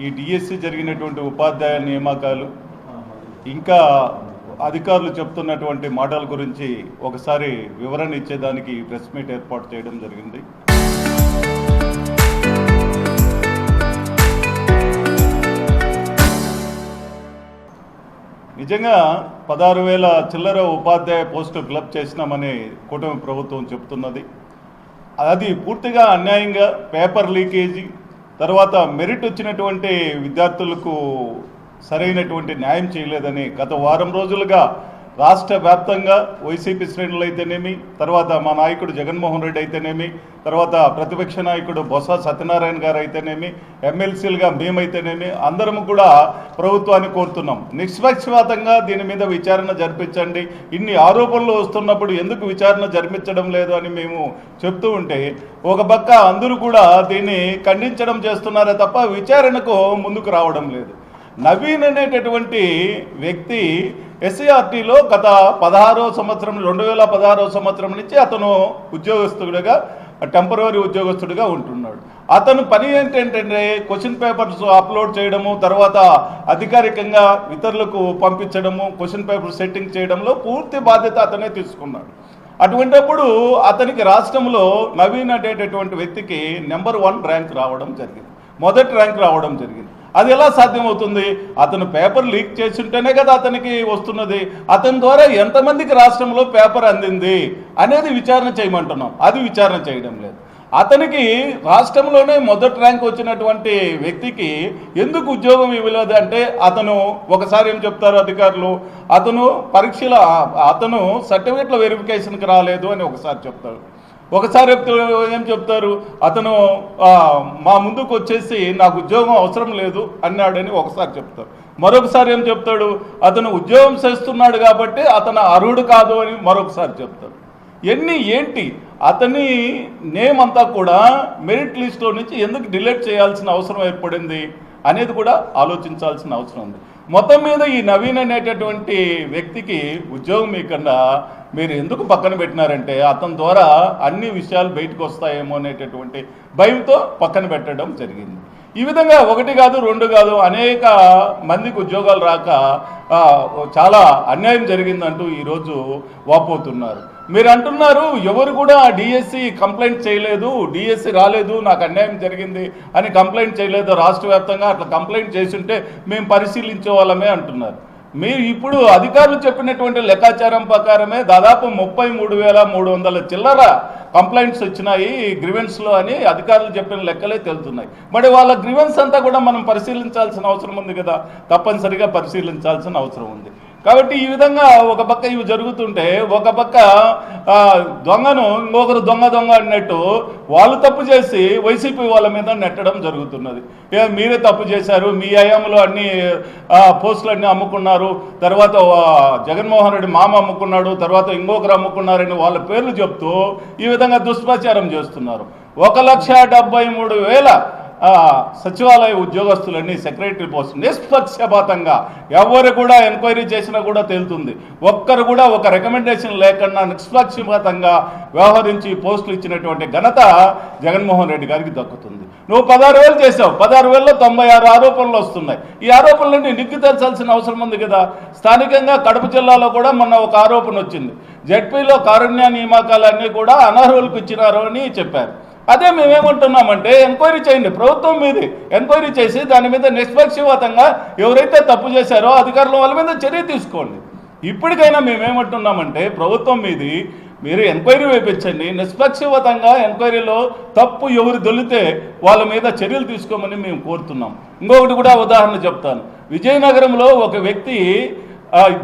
ఈ డిఎస్సి జరిగినటువంటి ఉపాధ్యాయ నియామకాలు ఇంకా అధికారులు చెప్తున్నటువంటి మాటల గురించి ఒకసారి వివరణ ఇచ్చేదానికి ప్రెస్ మీట్ ఏర్పాటు చేయడం జరిగింది. నిజంగా 16,000 చిల్లర ఉపాధ్యాయ పోస్టులు ఫిలప్ చేసినామని కూటమి ప్రభుత్వం చెబుతున్నది. అది పూర్తిగా అన్యాయంగా పేపర్ లీకేజీ, తర్వాత మెరిట్ వచ్చినటువంటి విద్యార్థులకు సరైనటువంటి న్యాయం చేయలేదని గత వారం రోజులుగా రాష్ట్ర వ్యాప్తంగా వైసీపీ శ్రేణులు అయితేనేమి, తర్వాత మా నాయకుడు జగన్మోహన్ రెడ్డి అయితేనేమి, తర్వాత ప్రతిపక్ష నాయకుడు బొత్స సత్యనారాయణ గారు అయితేనేమి, ఎమ్మెల్సీలుగా మేమైతేనేమి అందరం కూడా ప్రభుత్వాన్ని కోరుతున్నాం, నిష్పక్షపాతంగా దీని మీద విచారణ జరిపించండి. ఇన్ని ఆరోపణలు వస్తున్నప్పుడు ఎందుకు విచారణ జరిపించడం లేదు అని మేము చెప్తూ ఉంటే ఒక పక్క అందరూ కూడా దీన్ని ఖండించడం చేస్తున్నారే తప్ప విచారణకు ముందుకు రావడం లేదు. నవీన్ అనేటటువంటి వ్యక్తి ఎస్సీఆర్టీలో గత 2016 సంవత్సరం నుంచి అతను ఉద్యోగస్తుడిగా టెంపరరీ ఉద్యోగస్తుడిగా ఉంటున్నాడు. అతను పని ఏంటంటే క్వశ్చన్ పేపర్స్ అప్లోడ్ చేయడము, తర్వాత అధికారికంగా ఇతరులకు పంపించడము, క్వశ్చన్ పేపర్ సెట్టింగ్ చేయడంలో పూర్తి బాధ్యత అతనే తీసుకున్నాడు. అటువంటిప్పుడు అతనికి రాష్ట్రంలో నవీన్ అనేటటువంటి వ్యక్తికి నెంబర్ 1 ర్యాంక్ రావడం జరిగింది, మొదటి ర్యాంక్ రావడం జరిగింది. అది ఎలా సాధ్యమవుతుంది? అతను పేపర్ లీక్ చేసి ఉంటేనే కదా అతనికి వస్తున్నది. అతని ద్వారా ఎంతమందికి రాష్ట్రంలో పేపర్ అందింది అనేది విచారణ చేయమంటున్నాం. అది విచారణ చేయడం లేదు. అతనికి రాష్ట్రంలోనే మొదటి ర్యాంక్ వచ్చినటువంటి వ్యక్తికి ఎందుకు ఉద్యోగం ఇవ్వలేదు అంటే అతను ఒకసారి ఏం చెప్తారు అధికారులు, అతను సర్టిఫికేట్ల వెరిఫికేషన్కి రాలేదు అని ఒకసారి చెప్తారు. ఒకసారి ఏం చెప్తారు, అతను మా ముందుకు వచ్చేసి నాకు ఉద్యోగం అవసరం లేదు అన్నాడని ఒకసారి చెప్తారు. మరొకసారి ఏం చెప్తాడు, అతను ఉద్యోగం చేస్తున్నాడు కాబట్టి అతను అర్హుడు కాదు అని మరొకసారి చెప్తాడు. ఏంటి అతని నేమ్ అంతా కూడా మెరిట్ లిస్ట్లో నుంచి ఎందుకు డిలీట్ చేయాల్సిన అవసరం ఏర్పడింది అనేది కూడా ఆలోచించాల్సిన అవసరం ఉంది. మొత్తం మీద ఈ నవీన్ అనేటటువంటి వ్యక్తికి ఉద్యోగం ఇవ్వకుండా మీరు ఎందుకు పక్కన పెట్టినారంటే అతని ద్వారా అన్ని విషయాలు బయటకు వస్తాయేమో అనేటటువంటి భయంతో పక్కన పెట్టడం జరిగింది. ఈ విధంగా 1 కాదు 2 కాదు అనేక మందికి ఉద్యోగాలు రాక చాలా అన్యాయం జరిగిందంటూ ఈరోజు వాపోతున్నారు. మీరు అంటున్నారు ఎవరు కూడా డిఎస్సి కంప్లైంట్ చేయలేదు, డిఎస్సి రాలేదు, నాకు అన్యాయం జరిగింది అని కంప్లైంట్ చేయలేదు. రాష్ట్ర వ్యాప్తంగా అట్లా కంప్లైంట్ చేసి ఉంటే మేము పరిశీలించే వాళ్ళమే అంటున్నారు. మీరు ఇప్పుడు అధికారులు చెప్పినటువంటి లెక్కాచారం ప్రకారమే దాదాపు 33,300 చిల్లర కంప్లైంట్స్ వచ్చినాయి గ్రీవెన్స్లో అని అధికారులు చెప్పిన లెక్కలే తెలుస్తున్నాయి. మరి వాళ్ళ గ్రీవెన్స్ అంతా కూడా మనం పరిశీలించాల్సిన అవసరం ఉంది కదా, తప్పనిసరిగా పరిశీలించాల్సిన అవసరం ఉంది. కాబట్టి ఈ విధంగా ఒక పక్క ఇవి జరుగుతుంటే ఒక పక్క దొంగను ఇంకొకరు దొంగ అన్నట్టు వాళ్ళు తప్పు చేసి వైసీపీ వాళ్ళ మీద నెట్టడం జరుగుతున్నది. మీరే తప్పు చేశారు, మీ హయాంలో అన్ని పోస్టులన్నీ అమ్ముకున్నారు, తర్వాత జగన్మోహన్ రెడ్డి మామ అమ్ముకున్నాడు, తర్వాత ఇంకొకరు అమ్ముకున్నారని వాళ్ళ పేర్లు చెప్తూ ఈ విధంగా దుష్ప్రచారం చేస్తున్నారు. 1,73,000 సచివాలయ ఉద్యోగస్తులన్నీ సెక్రటరీ పోస్ట్ నిష్పక్షపాతంగా ఎవరు కూడా ఎంక్వైరీ చేసినా కూడా తేలుతుంది. ఒక్కరు కూడా ఒక రికమెండేషన్ లేకుండా నిష్పక్షపాతంగా వ్యవహరించి పోస్టులు ఇచ్చినటువంటి ఘనత జగన్మోహన్ రెడ్డి గారికి దక్కుతుంది. నువ్వు 16,000 చేసావు, 16,000లో 96 ఆరోపణలు వస్తున్నాయి. ఈ ఆరోపణలన్నీ నిగ్గు తెల్చాల్సిన అవసరం ఉంది కదా. స్థానికంగా కడప జిల్లాలో కూడా మొన్న ఒక ఆరోపణ వచ్చింది, జెడ్పీలో కారుణ్య నియామకాలన్నీ కూడా అనర్హులకు ఇచ్చినారు అని చెప్పారు. అదే మేమేమంటున్నామంటే ఎంక్వైరీ చేయండి, ప్రభుత్వం మీద ఎంక్వైరీ చేసి దాని మీద నిష్పక్షపాతంగా ఎవరైతే తప్పు చేశారో అధికారులు వాళ్ళ మీద చర్య తీసుకోండి. ఇప్పటికైనా మేమేమంటున్నామంటే ప్రభుత్వం మీది మీరు ఎంక్వైరీ వేయించండి, నిష్పక్షపాతంగా ఎంక్వైరీలో తప్పు ఎవరు దొల్లితే వాళ్ళ మీద చర్యలు తీసుకోమని మేము కోరుతున్నాం. ఇంకొకటి కూడా ఉదాహరణ చెప్తాను. విజయనగరంలో ఒక వ్యక్తి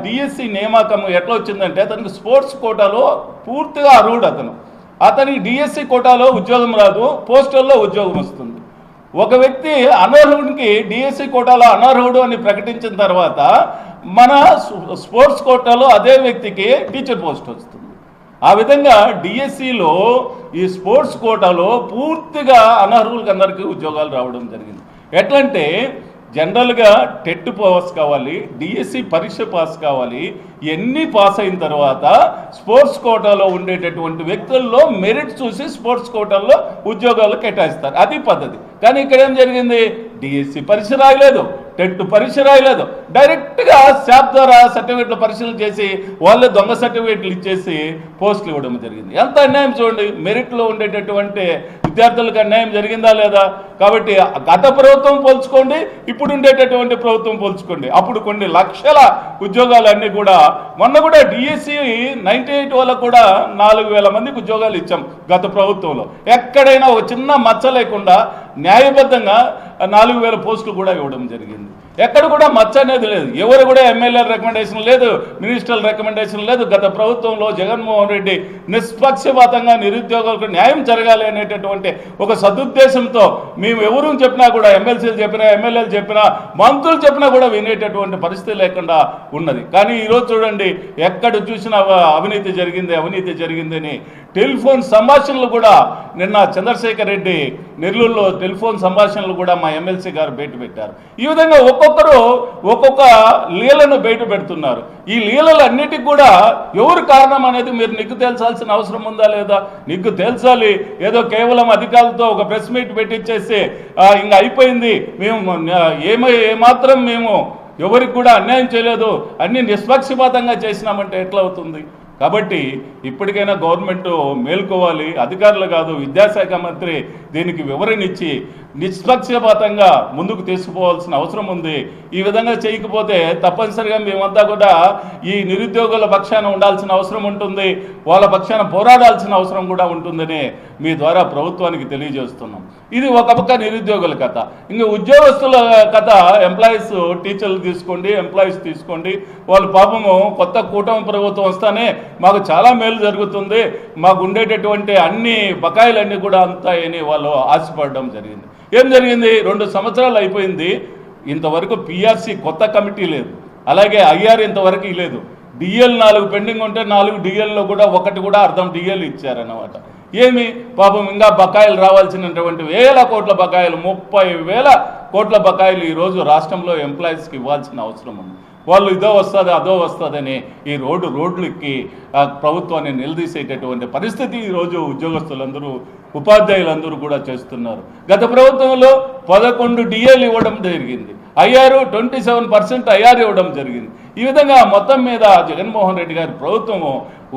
డిఎస్సి నియామకం ఎట్లా వచ్చిందంటే అతనికి స్పోర్ట్స్ కోటాలో పూర్తిగా అర్హుడు. అతనికి డిఎస్సి కోటాలో ఉద్యోగం రాదు, పోస్టల్లో ఉద్యోగం వస్తుంది. ఒక వ్యక్తి అనర్హుడికి డిఎస్సి కోటాలో అనర్హుడు అని ప్రకటించిన తర్వాత మన స్పోర్ట్స్ కోటాలో అదే వ్యక్తికి టీచర్ పోస్ట్ వస్తుంది. ఆ విధంగా డిఎస్సిలో ఈ స్పోర్ట్స్ కోటాలో పూర్తిగా అనర్హులకు అందరికీ ఉద్యోగాలు రావడం జరిగింది. ఎట్లంటే జనరల్గా టెట్ పాస్ కావాలి, డిఎస్సి పరీక్ష పాస్ కావాలి, ఎన్ని పాస్ అయిన తర్వాత స్పోర్ట్స్ కోటాలో ఉండేటటువంటి వ్యక్తుల్లో మెరిట్ చూసి స్పోర్ట్స్ కోటాల్లో ఉద్యోగాలు కేటాయిస్తారు, అది పద్ధతి. కానీ ఇక్కడ ఏం జరిగింది, డిఎస్సి పరీక్ష రాయలేదు, టెట్ పరీక్ష రాయలేదు, డైరెక్ట్గా శాప్ ద్వారా సర్టిఫికెట్లు పరిశీలన చేసి వాళ్ళే దొంగ సర్టిఫికెట్లు ఇచ్చేసి పోస్టులు ఇవ్వడం జరిగింది. ఎంత అన్యాయం చూడండి. మెరిట్లో ఉండేటటువంటి విద్యార్థులకు అన్యాయం జరిగిందా లేదా? కాబట్టి గత ప్రభుత్వం పోల్చుకోండి, ఇప్పుడు ఉండేటటువంటి ప్రభుత్వం పోల్చుకోండి. అప్పుడు కొన్ని లక్షల ఉద్యోగాలన్నీ కూడా, మొన్న కూడా డిఎస్సి 98 వాళ్ళకు కూడా 4000 మందికి ఉద్యోగాలు ఇచ్చాం గత ప్రభుత్వంలో. ఎక్కడైనా ఒక చిన్న మచ్చ లేకుండా న్యాయబద్ధంగా 4000 పోస్టులు కూడా ఇవ్వడం జరిగింది. ఎక్కడ కూడా మచ్చ అనేది లేదు. ఎవరు కూడా ఎమ్మెల్యేల రికమెండేషన్ లేదు, మినిస్టర్ల రికమెండేషన్ లేదు. గత ప్రభుత్వంలో జగన్మోహన్ రెడ్డి నిష్పక్షపాతంగా నిరుద్యోగులకు న్యాయం జరగాలి అనేటటువంటి ఒక సదుద్దేశంతో మేము ఎవరు చెప్పినా కూడా, ఎమ్మెల్సీలు చెప్పినా, ఎమ్మెల్యేలు చెప్పినా, మంత్రులు చెప్పినా కూడా వినేటటువంటి పరిస్థితి లేకుండా ఉన్నది. కానీ ఈరోజు చూడండి, ఎక్కడ చూసినా అవినీతి జరిగిందని టెలిఫోన్ సంభాషణలు కూడా నిన్న చంద్రశేఖర్ రెడ్డి నెల్లూరులో టెలిఫోన్ సంభాషణలు కూడా మా ఎమ్మెల్సీ గారు బయట పెట్టారు. ఈ విధంగా ఒక్కొక్కరు ఒక్కొక్క లీలను బయట పెడుతున్నారు. ఈ లీలలన్నిటికీ కూడా ఎవరు కారణం అనేది మీరు నిగ్గు తేల్చాల్సిన అవసరం ఉందా లేదా? నిగ్గు తేల్చాలి. ఏదో కేవలం అధికారులతో ఒక ప్రెస్ మీట్ పెట్టించేసి ఇంకా అయిపోయింది, మేము ఏమాత్రం మేము ఎవరికి కూడా అన్యాయం చేయలేదు, అన్ని నిష్పక్షపాతంగా చేసినామంటే ఎట్లా అవుతుంది? కాబట్టి ఇప్పటికైనా గవర్నమెంట్ మేల్కోవాలి. అధికారులు కాదు, విద్యాశాఖ మంత్రి దీనికి వివరణ ఇచ్చి నిష్పక్షపాతంగా ముందుకు తీసుకుపోవాల్సిన అవసరం ఉంది. ఈ విధంగా చేయకపోతే తప్పనిసరిగా మేమంతా కూడా ఈ నిరుద్యోగుల పక్షాన ఉండాల్సిన అవసరం ఉంటుంది, వాళ్ళ పక్షాన పోరాడాల్సిన అవసరం కూడా ఉంటుందని మీ ద్వారా ప్రభుత్వానికి తెలియజేస్తున్నాం. ఇది ఒక పక్క నిరుద్యోగుల కథ. ఇంకా ఉద్యోగస్తుల కథ, ఎంప్లాయీస్, టీచర్లు తీసుకోండి, ఎంప్లాయీస్ తీసుకోండి. వాళ్ళు పాపము కొత్త కూటమి ప్రభుత్వం వస్తానే మాకు చాలా మేలు జరుగుతుంది, మాకు ఉండేటటువంటి అన్ని బకాయిలన్నీ కూడా అందుతాయని వాళ్ళు ఆశపడడం జరిగింది. ఏం జరిగింది? 2 సంవత్సరాలు అయిపోయింది, ఇంతవరకు పిఆర్సీ కొత్త కమిటీ లేదు, అలాగే ఐఆర్ ఇంతవరకు లేదు. డిఎల్ 4 పెండింగ్ ఉంటే 4 డిఎల్లో కూడా 1 కూడా అర్థం డిఎల్ ఇచ్చారన్నమాట. ఏమి పాపం ఇంకా బకాయిలు రావాల్సినటువంటి వేల కోట్ల బకాయిలు, 30,000 కోట్ల బకాయిలు ఈరోజు రాష్ట్రంలో ఎంప్లాయీస్కి ఇవ్వాల్సిన అవసరం ఉంది. వాళ్ళు ఇదో వస్తుంది అదో వస్తుందని ఈ రోడ్లకి ప్రభుత్వాన్ని నిలదీసేటటువంటి పరిస్థితి ఈరోజు ఉద్యోగస్తులందరూ, ఉపాధ్యాయులందరూ కూడా చేస్తున్నారు. గత ప్రభుత్వంలో 11 డిఏలు ఇవ్వడం జరిగింది, ఐఆర్ 27% ఐఆర్ ఇవ్వడం జరిగింది. ఈ విధంగా మొత్తం మీద జగన్మోహన్ రెడ్డి గారి ప్రభుత్వము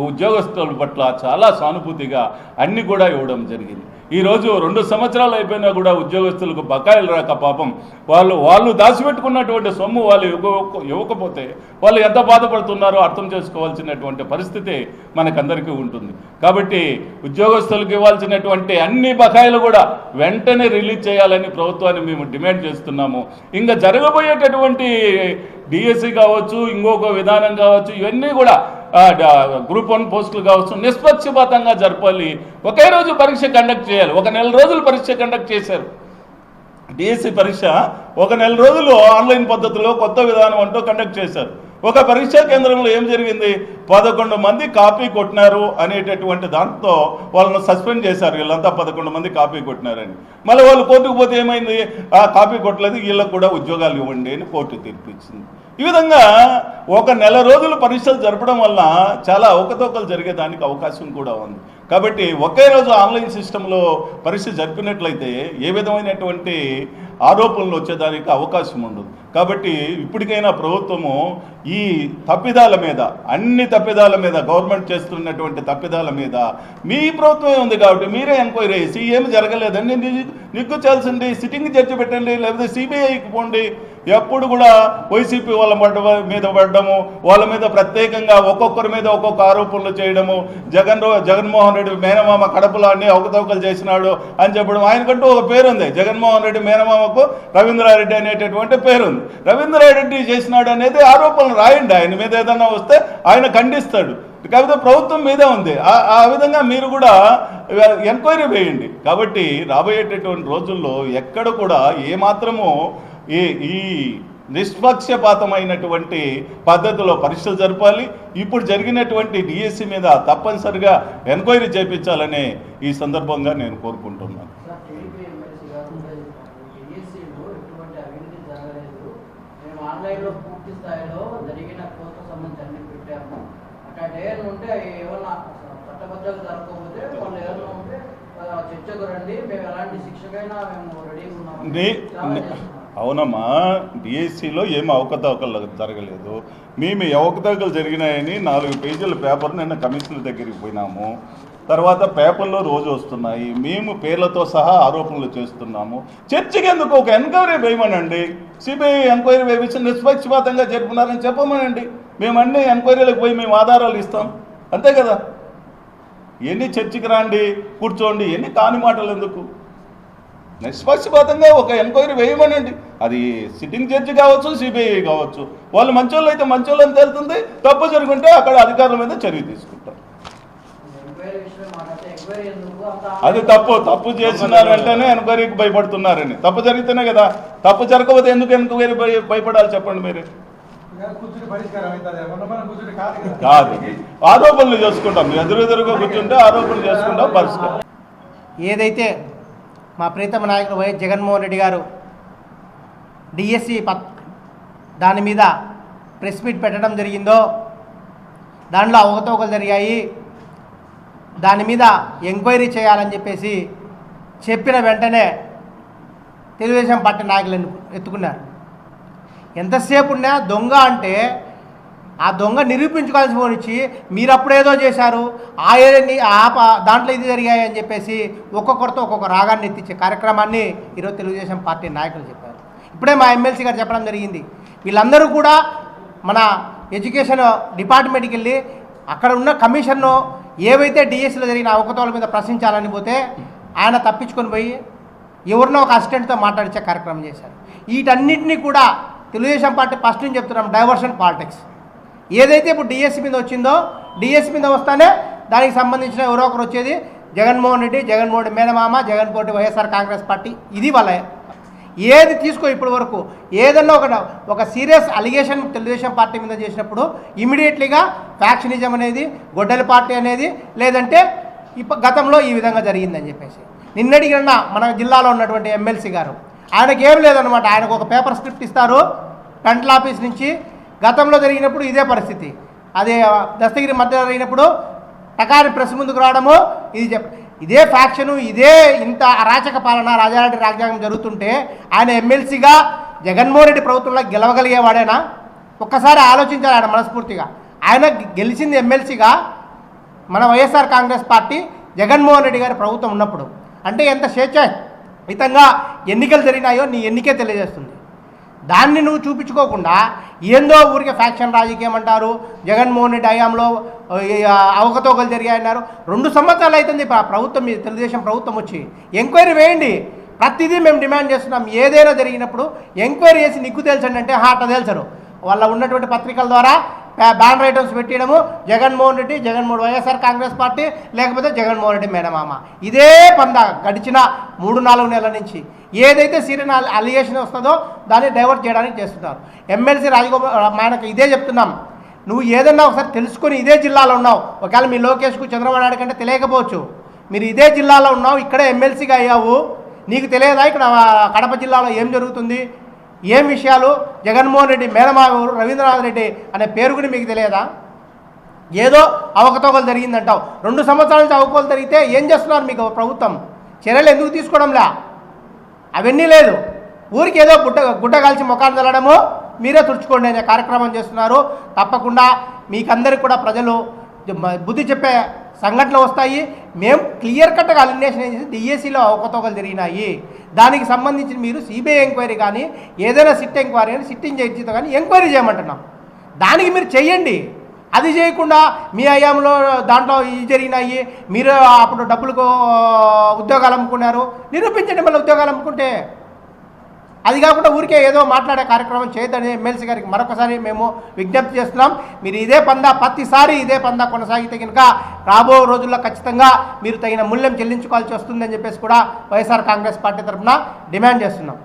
ఉద్యోగస్తుల పట్ల చాలా సానుభూతిగా అన్ని కూడా ఇవ్వడం జరిగింది. ఈరోజు 2 సంవత్సరాలు అయిపోయినా కూడా ఉద్యోగస్తులకు బకాయిలు రాక పాపం వాళ్ళు దాచిపెట్టుకున్నటువంటి సొమ్ము వాళ్ళు ఇవ్వకపోతే వాళ్ళు ఎంత బాధపడుతున్నారో అర్థం చేసుకోవాల్సినటువంటి పరిస్థితి మనకందరికీ ఉంటుంది. కాబట్టి ఉద్యోగస్తులకు ఇవ్వాల్సినటువంటి అన్ని బకాయిలు కూడా వెంటనే రిలీజ్ చేయాలని ప్రభుత్వాన్ని మేము డిమాండ్ చేస్తున్నాము. ఇంకా జరగబోయేటటువంటి డిఎస్సి కావచ్చు, ఇంకొక విధానం కావచ్చు, ఇవన్నీ కూడా గ్రూప్ 1 పోస్టులు కావచ్చు, నిష్పక్షపాతంగా జరపాలి. ఒకే రోజు పరీక్ష కండక్ట్ చేయాలి. 1 నెల రోజులు పరీక్ష కండక్ట్ చేశారు. డిఎస్సి పరీక్ష 1 నెల రోజులు ఆన్లైన్ పద్ధతిలో కొత్త విధానం అంటూ కండక్ట్ చేశారు. ఒక పరీక్షా కేంద్రంలో ఏం జరిగింది? 11 మంది కాపీ కొట్టినారు అనేటటువంటి దాంతో వాళ్ళను సస్పెండ్ చేశారు. వీళ్ళంతా 11 మంది కాపీ కొట్టినారని. మళ్ళీ వాళ్ళు కోర్టుకు పోతే ఏమైంది? కాపీ కొట్టలేదు, వీళ్ళకు కూడా ఉద్యోగాలు ఇవ్వండి అని కోర్టు తీర్పు ఇచ్చింది. ఈ విధంగా 1 నెల రోజులు పరీక్షలు జరపడం వల్ల చాలా అవకతవకలు జరిగేదానికి అవకాశం కూడా ఉంది. కాబట్టి ఒకే రోజు ఆన్లైన్ సిస్టంలో పరీక్ష జరిపినట్లయితే ఏ విధమైనటువంటి ఆరోపణలు వచ్చేదానికి అవకాశం ఉండదు. కాబట్టి ఇప్పటికైనా ప్రభుత్వము ఈ తప్పిదాల మీద, అన్ని తప్పిదాల మీద, గవర్నమెంట్ చేస్తున్నటువంటి తప్పిదాల మీద మీ ప్రభుత్వమే ఉంది కాబట్టి మీరే ఎంక్వైరీ చేసి ఏమి జరగలేదండి నిగ్గు చేయాల్సింది సిట్టింగ్ జడ్జి పెట్టండి, లేకపోతే సిబిఐకి పోండి. ఎప్పుడు కూడా వైసీపీ వాళ్ళ మీద పడడము, వాళ్ళ మీద ప్రత్యేకంగా ఒక్కొక్కరి మీద ఒక్కొక్క ఆరోపణలు చేయడము, జగన్మోహన్ రెడ్డి మేనమామ కడపలో అన్ని అవకతవకలు చేసినాడు అని చెప్పడం. ఆయనకంటూ ఒక పేరుంది, జగన్మోహన్ రెడ్డి మేనమామకు రవీంద్రారెడ్డి అనేటటువంటి పేరుంది. రవీంద్రారెడ్డి చేసినాడు అనేది ఆరోపణలు రాయండి, ఆయన మీద ఏదన్నా వస్తే ఆయన ఖండిస్తాడు. కాకపోతే ప్రభుత్వం మీదే ఉంది. ఆ విధంగా మీరు కూడా ఎంక్వైరీ వేయండి. కాబట్టి రాబోయేటటువంటి రోజుల్లో ఎక్కడ కూడా ఏమాత్రము ఈ నిష్పక్షపాతమైనటువంటి పద్ధతిలో పరీక్షలు జరపాలి. ఇప్పుడు జరిగినటువంటి డిఎస్సి మీద తప్పనిసరిగా ఎంక్వైరీ చేయించాలని ఈ సందర్భంగా నేను కోరుకుంటున్నాను. చర్చకు రండి, మేము ఎలాంటి శిక్షకైనా మేము రెడీగా ఉన్నాం. అవునమ్మా, డిఎస్సిలో ఏమి అవకతవకలు జరగలేదు. మేము అవకతవకలు జరిగినాయని 4 పేజీల పేపర్ నిన్న కమిషనర్ దగ్గరికి పోయినాము. తర్వాత పేపర్లో రోజు వస్తున్నాయి. మేము పేర్లతో సహా ఆరోపణలు చేస్తున్నాము. చర్చకి ఎందుకు ఒక ఎంక్వైరీ వేయమనండి. సిబిఐ ఎంక్వైరీ వేయించి నిష్పక్షపాతంగా జరుపున్నారని చెప్పమనండి. మేము అన్ని ఎంక్వైరీలకు పోయి మేము ఆధారాలు ఇస్తాం, అంతే కదా. ఎన్ని చర్చకి రాండి, కూర్చోండి, ఎన్ని కాని మాటలు ఎందుకు? నిష్పక్షపాతంగా ఒక ఎంక్వైరీ వేయమనండి. అది సిట్టింగ్ జడ్జి కావచ్చు, సిబిఐ కావచ్చు. వాళ్ళు మంచోళ్ళు అయితే మంచోళ్ళు అని తెలుస్తుంది. తప్పు జరుగుంటే అక్కడ అధికారుల మీద చర్య తీసుకుంటారు. అది తప్పు చేస్తున్నారంటేనే ఎంక్వైరీకి భయపడుతున్నారని. తప్పు జరిగితేనే కదా. తప్పు జరగకపోతే ఎందుకు ఎంక్వైరీ భయపడాలి చెప్పండి మీరు? కాదు, ఆరోపణలు చేసుకుంటాం. ఎదురుగా కూర్చుంటే ఆరోపణలు చేసుకుంటాం, పరిష్కారం. ఏదైతే మా ప్రీతమ నాయకుడు వైఎస్ జగన్మోహన్ రెడ్డి గారు డిఎస్సి దాని మీద ప్రెస్ మీట్ పెట్టడం జరిగిందో, దానిలో అవకతవకలు జరిగాయి, దాని మీద ఎంక్వైరీ చేయాలని చెప్పేసి చెప్పిన వెంటనే తెలుగుదేశం పార్టీ నాయకులను ఎత్తుకున్నారు. ఎంతసేపు ఉన్నా దొంగ అంటే ఆ దొంగ నిరూపించుకోవాల్సి పోనిచ్చి మీరు అప్పుడేదో చేశారు, దాంట్లో ఇది జరిగాయి అని చెప్పేసి ఒక్కొక్కరితో ఒక్కొక్క రాగాన్ని ఎత్తించే కార్యక్రమాన్ని ఈరోజు తెలుగుదేశం పార్టీ నాయకులు చెప్పారు. ఇప్పుడే మా ఎమ్మెల్సీ గారు చెప్పడం జరిగింది. వీళ్ళందరూ కూడా మన ఎడ్యుకేషన్ డిపార్ట్మెంట్కి వెళ్ళి అక్కడ ఉన్న కమిషన్ను ఏవైతే డిఎస్సీలో జరిగిన అవకతవకల మీద ప్రశ్నించాలని పోతే ఆయన తప్పించుకొని పోయి ఎవరినో ఒక అసిస్టెంట్తో మాట్లాడించే కార్యక్రమం చేశారు. వీటన్నిటినీ కూడా తెలుగుదేశం పార్టీ ఫస్ట్ నుంచి చెప్తున్నాం, డైవర్షన్ పాలిటిక్స్. ఏదైతే ఇప్పుడు డిఎస్సీ మీద వచ్చిందో, డిఎస్సీ మీద వస్తానే దానికి సంబంధించిన ఎవరో ఒకరు వచ్చేది జగన్మోహన్ రెడ్డి మేనమామ, జగన్మోహన్ వైఎస్ఆర్ కాంగ్రెస్ పార్టీ. ఇది వాళ్ళ ఏది తీసుకో ఇప్పటి వరకు ఏదన్నా ఒక సీరియస్ అలిగేషన్ తెలుగుదేశం పార్టీ మీద చేసినప్పుడు ఇమీడియట్లీగా ఫ్యాక్షనిజం అనేది, గొడ్డలి పార్టీ అనేది, లేదంటే గతంలో ఈ విధంగా జరిగిందని చెప్పేసి. నిన్నటికి మన జిల్లాలో ఉన్నటువంటి ఎమ్మెల్సీ గారు ఆయనకి ఏం లేదనమాట. ఆయనకు ఒక పేపర్ స్క్రిప్ట్ ఇస్తారు కంట్రోల్ ఆఫీస్ నుంచి. గతంలో జరిగినప్పుడు ఇదే పరిస్థితి. అదే దస్తగిరి మధ్య జరిగినప్పుడు టకారి ప్రెస్ ముందుకు రావడము, ఇదే ఫ్యాక్షను, ఇదే ఇంత అరాచక పాలన, రాజారెడ్డి రాజ్యాంగం జరుగుతుంటే ఆయన ఎమ్మెల్సీగా జగన్మోహన్ రెడ్డి ప్రభుత్వంలో గెలవగలిగేవాడేనా? ఒక్కసారి ఆలోచించాలి ఆయన మనస్ఫూర్తిగా. ఆయన గెలిచింది ఎమ్మెల్సీగా మన వైఎస్ఆర్ కాంగ్రెస్ పార్టీ జగన్మోహన్ రెడ్డి గారి ప్రభుత్వం ఉన్నప్పుడు. అంటే ఎంత స్వేచ్ఛాయుతంగా ఎన్నికలు జరిగినాయో నీ ఎన్నికే తెలియజేస్తుంది. దాన్ని నువ్వు చూపించుకోకుండా ఏందో ఊరికే ఫ్యాక్షన్ రాజకీయం అంటారు. జగన్మోహన్ రెడ్డి హయాంలో అవకతవకలు జరిగాయన్నారు. 2 సంవత్సరాలు అవుతుంది ప్రభుత్వం, తెలుగుదేశం ప్రభుత్వం వచ్చి. ఎంక్వైరీ వేయండి. ప్రతిదీ మేము డిమాండ్ చేస్తున్నాం. ఏదైనా జరిగినప్పుడు ఎంక్వైరీ చేసి నిగ్గు తెలుసండి అంటే అట్లా తెలుసరు. వాళ్ళ ఉన్నటువంటి పత్రికల ద్వారా బ్యానర్ ఐటమ్స్ పెట్టడము, జగన్మోహన్ రెడ్డి వైఎస్ఆర్ కాంగ్రెస్ పార్టీ, లేకపోతే జగన్మోహన్ రెడ్డి మేనమామ. ఇదే పందా గడిచిన 3-4 నెలల నుంచి. ఏదైతే సీరియల్ అలిగేషన్ వస్తుందో దాన్ని డైవర్ట్ చేయడానికి చేస్తున్నారు. ఎమ్మెల్సీ రాజగోపాల్ ఆయనకు ఇదే చెప్తున్నాం, నువ్వు ఏదన్నా ఒకసారి తెలుసుకొని ఇదే జిల్లాలో ఉన్నావు. ఒకవేళ మీ లోకేష్కు చంద్రబాబు నాయుడు కంటే తెలియకపోవచ్చు. మీరు ఇదే జిల్లాలో ఉన్నావు, ఇక్కడే ఎమ్మెల్సీగా అయ్యావు. నీకు తెలియదా ఇక్కడ కడప జిల్లాలో ఏం జరుగుతుంది, ఏం విషయాలు? జగన్మోహన్ రెడ్డి మేనమామ రవీంద్రనాథ్ రెడ్డి అనే పేరు కూడా మీకు తెలియదా? ఏదో అవకతవకలు జరిగిందంటావు. 2 సంవత్సరాల నుంచి అవకతవకలు జరిగితే ఏం చేస్తున్నారు మీకు ప్రభుత్వం? చర్యలు ఎందుకు తీసుకోవడంలే? అవన్నీ లేదు. ఊరికి ఏదో గుడ్డ కాల్చి ముఖాన్ని చల్లడము, మీరే తుడుచుకోండి అనే కార్యక్రమం చేస్తున్నారు. తప్పకుండా మీకందరికి కూడా ప్రజలు బుద్ధి చెప్పే సంఘటనలు వస్తాయి. మేము క్లియర్ కట్గా అలినేషన్ చేసి డిఎస్సీలో అవకతవకలు జరిగినాయి, దానికి సంబంధించి మీరు సిబిఐ ఎంక్వైరీ కానీ ఏదైనా సిట్ ఎంక్వైరీ కానీ సిట్టింగ్ జడ్జితో కానీ ఎంక్వైరీ చేయమంటున్నాం. దానికి మీరు చెయ్యండి. అది చేయకుండా మీ హయాంలో దాంట్లో ఇది జరిగినాయి, మీరు అప్పుడు డబ్బులకు ఉద్యోగాలు అమ్ముకున్నారు, నిరూపించండి. మళ్ళీ ఉద్యోగాలు అమ్ముకుంటే అది కాకుండా ఊరికే ఏదో మాట్లాడే కార్యక్రమం చేయొద్దని ఎమ్మెల్సీ గారికి మరొకసారి మేము విజ్ఞప్తి చేస్తున్నాం. మీరు ఇదే పందా ప్రతిసారి ఇదే పందా కొనసాగితే కనుక రాబో రోజుల్లో ఖచ్చితంగా మీరు తగిన మూల్యం చెల్లించుకోవాల్సి వస్తుందని చెప్పేసి కూడా వైఎస్ఆర్ కాంగ్రెస్ పార్టీ తరఫున డిమాండ్ చేస్తున్నాం.